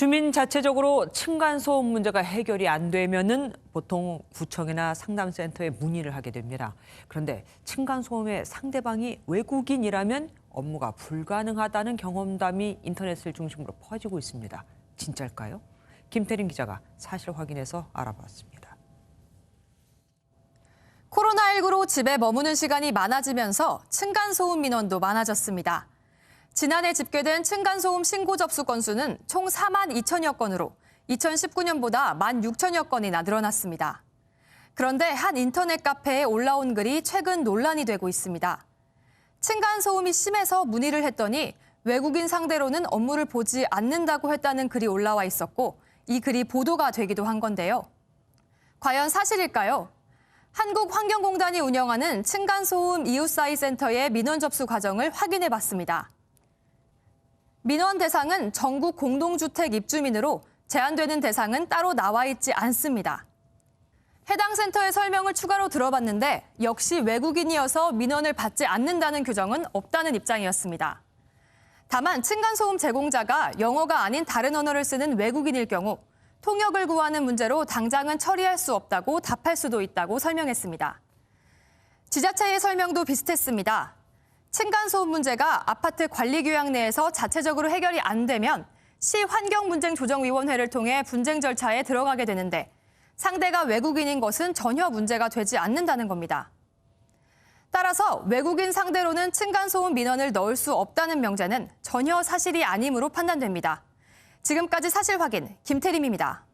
주민 자체적으로 층간소음 문제가 해결이 안 되면은 보통 구청이나 상담센터에 문의를 하게 됩니다. 그런데 층간소음의 상대방이 외국인이라면 업무가 불가능하다는 경험담이 인터넷을 중심으로 퍼지고 있습니다. 진짜일까요? 김태린 기자가 사실 확인해서 알아봤습니다. 코로나19로 집에 머무는 시간이 많아지면서 층간소음 민원도 많아졌습니다. 지난해 집계된 층간소음 신고 접수 건수는 총 4만 2천여 건으로 2019년보다 1만 6천여 건이나 늘어났습니다. 그런데 한 인터넷 카페에 올라온 글이 최근 논란이 되고 있습니다. 층간소음이 심해서 문의를 했더니 외국인 상대로는 업무를 보지 않는다고 했다는 글이 올라와 있었고 이 글이 보도가 되기도 한 건데요. 과연 사실일까요? 한국환경공단이 운영하는 층간소음 이웃사이 센터의 민원 접수 과정을 확인해 봤습니다. 민원 대상은 전국 공동주택 입주민으로 제한되는 대상은 따로 나와 있지 않습니다. 해당 센터의 설명을 추가로 들어봤는데 역시 외국인이어서 민원을 받지 않는다는 규정은 없다는 입장이었습니다. 다만 층간소음 제공자가 영어가 아닌 다른 언어를 쓰는 외국인일 경우 통역을 구하는 문제로 당장은 처리할 수 없다고 답할 수도 있다고 설명했습니다. 지자체의 설명도 비슷했습니다. 층간소음 문제가 아파트 관리규약 내에서 자체적으로 해결이 안 되면 시 환경분쟁조정위원회를 통해 분쟁 절차에 들어가게 되는데 상대가 외국인인 것은 전혀 문제가 되지 않는다는 겁니다. 따라서 외국인 상대로는 층간소음 민원을 넣을 수 없다는 명제는 전혀 사실이 아니므로 판단됩니다. 지금까지 사실 확인 김태림입니다.